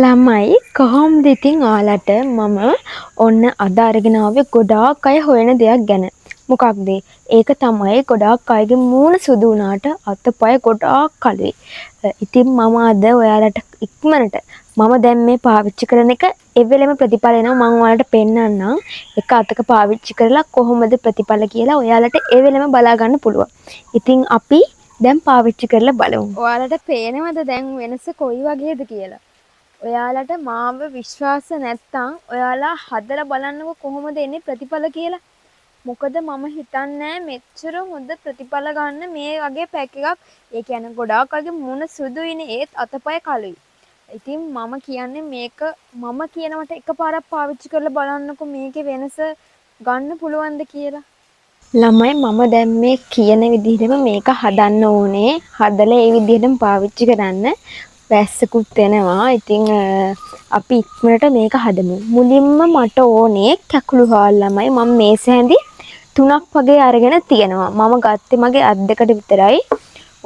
ළමයි කොහොමද ඉතින් ඔයාලට මම ඔන්න අද අරගෙන ආවේ ගොඩාක් අය හොයන දෙයක් ගැන. මොකක්ද? ඒක තමයි ගොඩාක් අයගේ මූණ සුදු වුණාට අතපය ගොඩාක් කළුයි. ඉතින් මම අද ඔයාලට ඉක්මනට මම දැන් මේ පාවිච්චි කරන එක එවෙලෙම ප්‍රතිඵල එනවා මම ඔයාලට පෙන්නන්නම්. එක අතක පාවිච්චි කරලා කොහොමද ප්‍රතිඵල කියලා ඔයාලට එවෙලෙම බලා ගන්න පුළුවන්. ඉතින් අපි දැන් පාවිච්චි කරලා බලමු. ඔයාලට පේනවද දැන් වෙනස කොයි වගේද කියලා? ඔයාලට මාව විශ්වාස නැත්තම් ඔයාලා හදලා බලන්නකො කොහොමද එන්නේ ප්‍රතිඵල කියලා. මොකද මම හිතන්නේ මෙච්චර හොඳ ප්‍රතිඵල ගන්න මේ වගේ පැක් එකක්. ඒ කියන්නේ ගොඩාක් අයගේ මුණ සුදුයිනේ ඒත් අතපය කළුයි. ඉතින් මම කියන්නේ මේක මම කියනවට එකපාරක් පාවිච්චි කරලා බලන්නකො මේකේ වෙනස ගන්න පුළුවන්ද කියලා. ළමයි මම දැන් මේ කියන විදිහටම මේක හදන්න ඕනේ. හදලා ඒ විදිහටම පාවිච්චි කරන්න. වැස්සකුත් වෙනවා. ඉතින් අපි ඉක්මනට මේක හදමු. මුලින්ම මට ඕනේ කැකුළු හාල් ළමයි. මම මේස හැඳි 3ක් වගේ අරගෙන තියෙනවා. මම ගත්තේ මගේ අත් දෙකට විතරයි.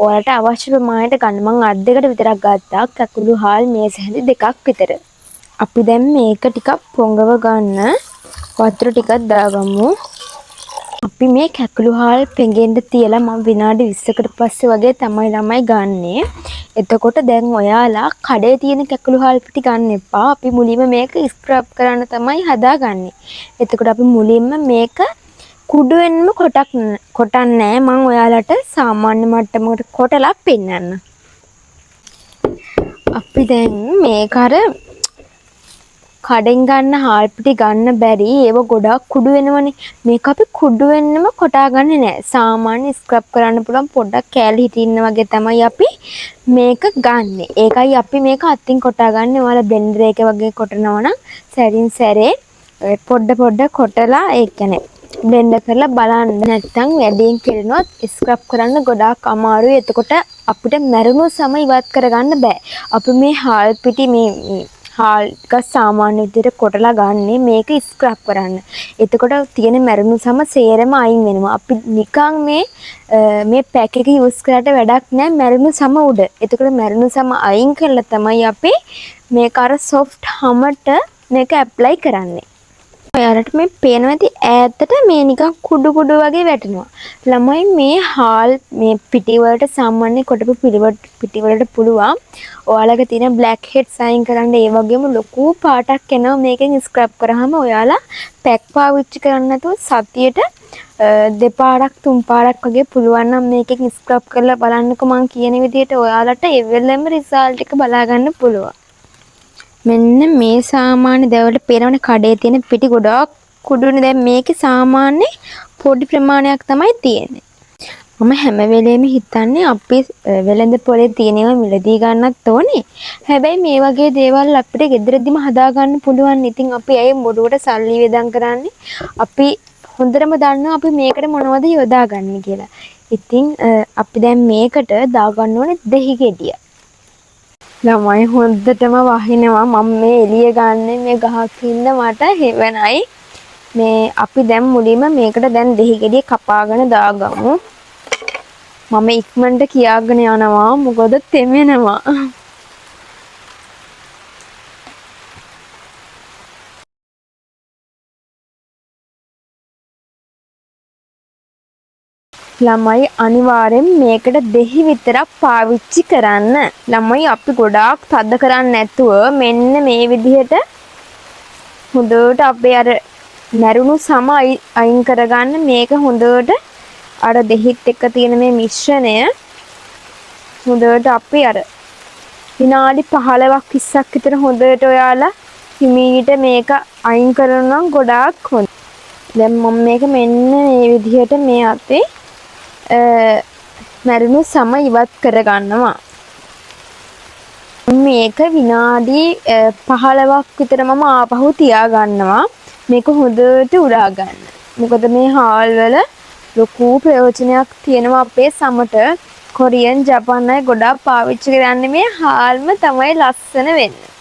ඔයාලට අවශ්‍ය ප්‍රමාණයට ගන්න. මම අත් දෙකට විතරක් ගත්තා. කැකුළු හාල් මේස හැඳි 2ක් විතර. අපි දැන් මේක ටිකක් පොඟව ගන්න වතුර ටිකක් දාගමු. අපි මේ කැකුළු හාල් පෙඟෙන්න තියලා මම විනාඩි 20කට පස්සේ වගේ තමයි ළමයි ගන්නෙ. එතකොට දැන් ඔයාලා කඩේ තියෙන කැකුළු හාල් පිටි ගන්න එපා. අපි මුලින්ම මේක ස්ක්‍රබ් කරන්න තමයි හදාගන්නේ. එතකොට අපි මුලින්ම මේක කුඩු වෙන්නම කොටන්නේ මම ඔයාලට සාමාන්‍ය මට්ටමකට කොටලා පෙන්නන්න. අපි දැන් මේක අර කඩෙන් ගන්න හාල් පිටි ගන්න බැරි ඒව ගොඩාක් කුඩු වෙනවනේ. මේක අපි කුඩු වෙන්නම කොටාගන්නේ නැහැ. සාමාන්‍ය ස්ක්‍රබ් කරන්න පුළුවන් පොඩ්ඩක් කෑලි හිටින්න වගේ තමයි අපි මේක ගන්නෙ. ඒකයි අපි මේක අත්ින් කොටාගන්නේ. ඔයාලා බ්ලෙන්ඩර් එක වගේ කොටනවා නම් සැරින් සැරේ පොඩ කොටලා ඒ කියන්නේ බ්ලෙන්ඩර් කරලා බලන්න. නැත්නම් වැඩියෙන් කෙරෙනොත් ස්ක්‍රබ් කරන්න ගොඩාක් අමාරුයි. එතකොට අපිට මැරුණු සම ඉවත් කරගන්න බෑ. අපි මේ හාල් පිටි මේ හාල් ටික සාමාන්‍ය විදිහට කොටලා ගන්නෙ මේක ස්ක්‍රබ් කරන්න. එතකොට තියෙන මැරුණු සම සේරම අයින් වෙනවා. අපි නිකන් මේ පැක් එක යූස් කරලා වැඩක් නැහැ මැරුණු සම උඩ. එතකොට මැරුණු සම අයින් කරලා තමයි අපි මේක අර සොෆ්ට් හැමට මේක ඇප්ලයි කරන්නේ. ඔයාලට මේ පේනවා ඇති ඈතට මේ නිකන් කුඩු වගේ වැටෙනවා. ළමයි මේ හාල් මේ පිටි වලට සාමාන්‍ය කොටපු පිටි වලට පුළුවන්. ඔයාලගේ තියෙන බ්ලැක් හෙඩ්ස් අයින් කරන්න ඒ වගේම ලොකු පාටක් එනවා මේකෙන් ස්ක්‍රබ් කරාම ඔයාලා පැක් පාවිච්චි කරන්න නැතුව සතියට දෙපාරක් තුන් පාරක් වගේ පුළුවන් නම් මේකෙන් ස්ක්‍රබ් කරලා බලන්නකෝ මම කියන විදිහට ඔයාලට ඒ වෙලෙම රිසල්ට් එක බලා ගන්න පුළුවන්. මෙන්න මේ සාමාන්‍ය දැවලට පේනවනේ කඩේ තියෙන පිටි ගොඩාක් කුඩුනේ. දැන් මේකේ සාමාන්‍ය පොඩි ප්‍රමාණයක් තමයි තියෙන්නේ. මම හැම වෙලෙම හිතන්නේ අපි වෙළඳ පොලේ තියෙනව මිලදී ගන්නත් ඕනේ. හැබැයි මේ වගේ දේවල් අපිට ගෙදරදිම හදා ගන්න පුළුවන්. ඉතින් අපි ඇයි මොඩුවට සල්ලි වේදම් කරන්නේ? අපි හොඳටම දන්නවා අපි මේකට මොනවද යොදාගන්නේ කියලා. ඉතින් අපි දැන් මේකට දාගන්න ඕනේ දෙහි ගෙඩිය. ළමයි හොඳටම වහිනවා. මම මේ එළිය ගන්න මේ ගහක් ඉන්න මට හෙවණයි. මේ අපි දැන් මුලින්ම මේකට දැන් දෙහි ගෙඩිය කපාගෙන දාගමු. මම ඉක්මනට කියාගෙන යනවා මොකද තෙමෙනවා. ළමයි අනිවාර්යෙන් මේකට දෙහි විතරක් පාවිච්චි කරන්න. ළමයි අපි ගොඩාක් තද කරන්නේ නැතුව මෙන්න මේ විදිහට හොඳට අපේ අර මැරුණු සම අයින් කරගන්න. මේක හොඳට අර දෙහිත් එක්ක තියෙන මේ මිශ්‍රණය හොඳට අපි අර විනාඩි 15ක් 20ක් විතර හොඳට ඔයාලා හිමීට මේක අයින් කරනවා නම් ගොඩාක් හොඳයි. දැන් මම මේක මෙන්න මේ විදිහට මේ අතේ මැරුණු සම ඉවත් කරගන්නවා. මේක විනාඩි 15ක් විතර මම ආපහු තියාගන්නවා. මේක හොඳට උරා ගන්න. මොකද මේ හාල් වල ලොකු ප්‍රයෝජනයක් තියෙනවා අපේ සමට. කොරියන් ජපාන් අය ගොඩාක් පාවිච්චි කරන්නේ මේ හාල්ම තමයි ලස්සන වෙන්නේ.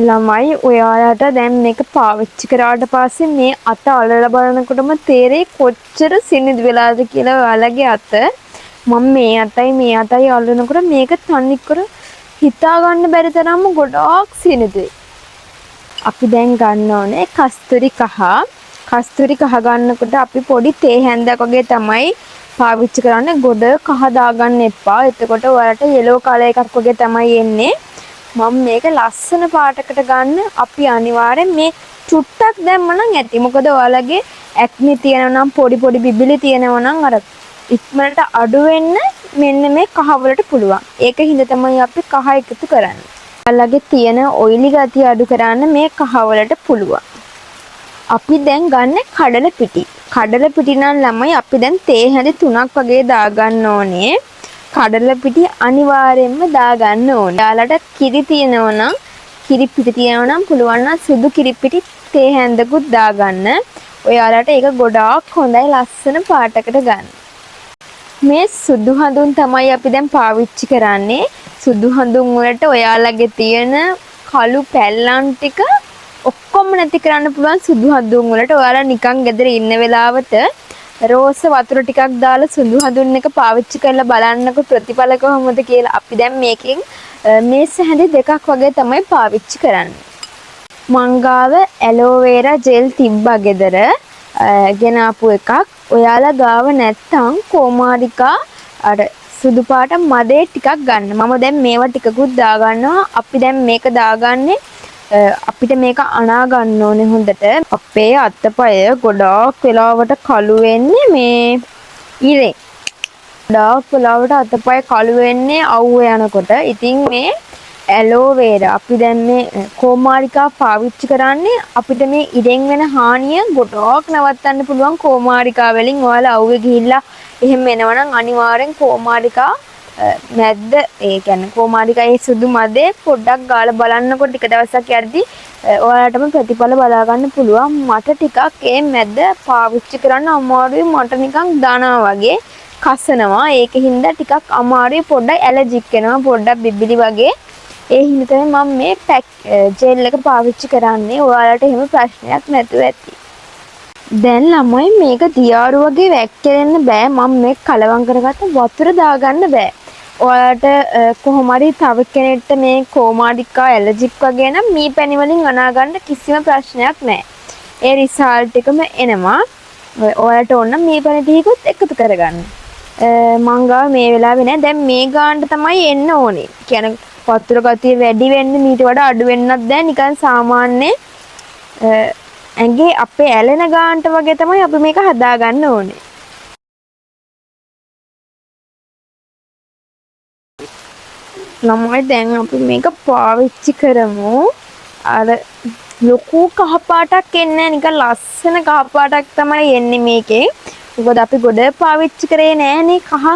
ළමයි ඔයාලට දැන් මේක පාවිච්චි කරාට පස්සේ මේ අත අලලා බලනකොටම තේරෙයි කොච්චර සිනිඳු වෙලාද කියලා. ඔයාලගේ අත මම මේ අතයි අල්ලනකොට මේක තනිකර හිතා ගන්න බැරි තරම්ම ගොඩාක් සීනිදුයි. අපි දැන් ගන්න ඕනේ කස්තුරි කහ. කස්තුරි කහ ගන්නකොට අපි පොඩි තේ හැන්දක් වගේ තමයි පාවිච්චි කරන්නේ. ගොඩ කහ දාගන්න එපා. එතකොට ඔයාලට yellow color එකක් වගේ තමයි එන්නේ. මම මේක ලස්සන පාටකට ගන්න අපි අනිවාර්යෙන් මේ චුට්ටක් දැම්මනම් ඇති. මොකද ඔයාලගේ ඇක්නි තියෙනවා නම් පොඩි පොඩි බිබිලි තියෙනවා නම් අර ඉක්මනට අඩු වෙන්න මෙන්න මේ කහ වලට පුළුවන්. ඒකින්ද තමයි අපි කහ එකතු කරන්නේ. ඔයාලගේ තියෙන ඔයිලි ගතිය අඩු කරන්න මේ කහ වලට පුළුවන්. අපි දැන් ගන්න කඩල පිටි. කඩල පිටි නම් ළමයි අපි දැන් තේ හැඳි 3ක් වගේ දාගන්න ඕනේ. කඩල පිටි අනිවාර්යයෙන්ම දාගන්න ඕනේ. ඔයාලට කිරි තියෙනවා නම් කිරි පිටි තියෙනවා නම් පුළුවන් නම් සුදු කිරි පිටි තේ හැඳකුත් දාගන්න. ඔයාලට ඒක ගොඩාක් හොඳයි ලස්සන පාටකට ගන්න. මේ සුදු හඳුන් තමයි අපි දැන් පාවිච්චි කරන්නේ. සුදු හඳුන් වලට ඔයාලගේ තියෙන කළු පැල්ලම් ටික ඔක්කොම නැති කරන්න පුළුවන් සුදු හඳුන් වලට. ඔයාලා නිකන් ගෙදර ඉන්න වෙලාවට රෝස වතුර ටිකක් දාලා සුදු හඳුන් එක පාවිච්චි කරලා බලන්නකො ප්‍රතිඵල කොහොමද කියලා. අපි දැන් මේකෙන් මේ සැහැඳි දෙකක් වගේ තමයි පාවිච්චි කරන්නේ. මංගාව ඇලෝවේරා ජෙල් තිබ්බා ගෙදර ගෙනාපු එකක්. ඔයාලා ගාව නැත්තම් කොමාරිකා අර සුදු පාට මදේ ටිකක් ගන්න. මම දැන් මේවා ටිකකුත් දාගන්නවා. අපි දැන් මේක දාගන්නේ අපිට මේක අනා ගන්න ඕනේ හොඳට. අපේ අතපය ගොඩාක් වෙලාවට කළු වෙන්නේ මේ ඉරේ. ගොඩාක් වෙලාවට අතපය කළු වෙන්නේ අවුව යනකොට. ඉතින් මේ ඇලෝවේරා අපි දැන් මේ කොමාරිකා පාවිච්චි කරන්නේ අපිට මේ ඉරෙන් වෙන හානිය ගොඩාක් නවත්තන්න පුළුවන් කොමාරිකා වලින්. ඔයාලා අවුවේ ගිහිල්ලා එහෙම එනවනම් අනිවාර්යෙන් කොමාරිකා මැද්ද ඒ කියන්නේ කොමාරිකායේ සුදු මදේ පොඩ්ඩක් ගාලා බලන්නකො ටික දවසක් යද්දි ඔයාලටම ප්‍රතිඵල බලා ගන්න පුළුවන්. මට ටිකක් ඒ මැද්ද පාවිච්චි කරන්න අමාරුයි. මට නිකන් දනවා වගේ කසනවා. ඒකින්ද ටිකක් අමාරුයි. පොඩ්ඩක් ඇලර්ජික් වෙනවා. පොඩ්ඩක් බිබිලි වගේ. ඒ හින්දා තමයි මම මේ පැක් ජෙල් එක පාවිච්චි කරන්නේ. ඔයාලට එහෙම ප්‍රශ්නයක් නැතුව ඇති. දැන් ළමයි මේක දියාරු වගේ වැක්කෙන්න බෑ. මම මේක කලවම් කරගත්ත වතුර දාගන්න බෑ. ඔයාලට කොහොම හරි තව කෙනෙක්ට මේ කොමාරිකා ඇලර්ජික් වගේ නම් මී පැණි වලින් අනා ගන්න කිසිම ප්‍රශ්නයක් නැහැ. ඒ රිසල්ට් එකම එනවා. ඔයාලට ඕන නම් මී පැණි ටිකකුත් එකතු කරගන්න. මං ගාව මේ වෙලාවේ නෑ. දැන් මේ ගානට තමයි එන්න ඕනේ. කියන්නේ වතුර ගතිය වැඩි වෙන්න මීට වඩා අඩු වෙන්නත් දැන් නිකන් සාමාන්‍ය ඇඟේ අපේ ඇලෙන ගානට වගේ තමයි අපි මේක හදාගන්න ඕනේ. ළමයි දැන් අපි මේක පාවිච්චි කරමු. අර ලොකු කහ පාටක් එන්නේ නිකන් ලස්සන කහ පාටක් තමයි එන්නේ මේකේ. මොකද අපි ගොඩ පාවිච්චි කරේ නෑනේ කහ.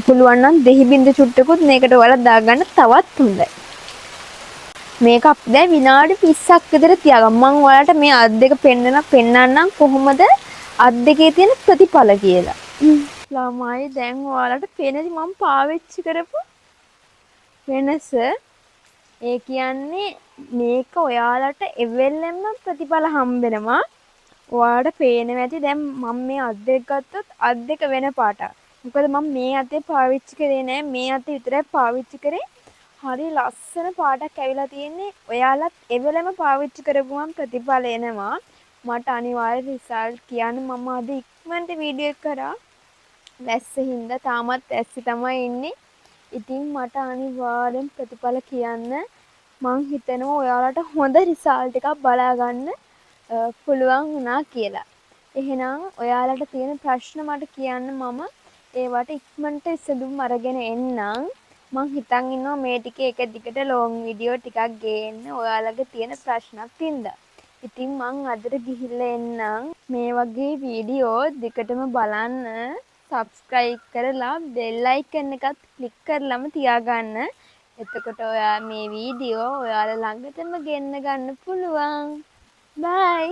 පුළුවන් නම් දෙහි බින්ද චුට්ටකුත් මේකට ඔයාලා දාගන්න තවත් හොඳයි. මේක අපි දැන් විනාඩි 30ක් විතර තියාගමු. මම ඔයාලට මේ අත් දෙක පෙන්නන්නම් කොහොමද අත් දෙකේ තියෙන ප්‍රතිඵල කියලා. ළමයි දැන් ඔයාලට පේනදි මම පාවිච්චි කරපු වෙනස. ඒ කියන්නේ මේක ඔයාලට එවෙලෙම ප්‍රතිඵල හම්බෙනවා. ඔයාලට පේනවා ඇති දැන් මම මේ අත් දෙක ගත්තොත් අත් දෙක වෙන පාටක්. මොකද මම මේ අතේ පාවිච්චි කරේ නෑ. මේ අතේ විතරයි පාවිච්චි කරේ. හරි ලස්සන පාටක් ඇවිල්ලා තියෙන්නේ. ඔයාලත් එවෙලෙම පාවිච්චි කරපුවම ප්‍රතිඵල එනවා. මට අනිවාර්ය රිසල්ට් කියන්න මම අද ඉක්මනට වීඩියෝ එක කරා. වැස්ස හින්දා තාමත් ඇස්සි තමයි ඉන්නේ. ඉතින් මට අනිවාර්යෙන් ප්‍රතිඵල කියන්න. මං හිතනවා ඔයාලට හොඳ රිසල්ට් එකක් බලා ගන්න පුළුවන් වුණා කියලා. එහෙනම් ඔයාලට තියෙන ප්‍රශ්න මට කියන්න මම ඒවට ඉක්මනට විසඳුම් අරගෙන එන්නම්. මං හිතන් ඉන්නවා මේ ටිකේ එක දිගට ලොං වීඩියෝ ටිකක් ගේන්න ඔයාලගේ තියෙන ප්‍රශ්නත් හින්දා. ඉතින් මං අදට ගිහිල්ලා එන්නම්. මේ වගේ වීඩියෝ දිගටම බලන්න සබ්ස්ක්‍රයිබ් කරලා බෙල් අයිකන් එකත් ක්ලික් කරලම තියාගන්න. එතකොට ඔයා මේ වීඩියෝ ඔයාලා ළඟටම ගෙන්න ගන්න පුළුවන්. බයි.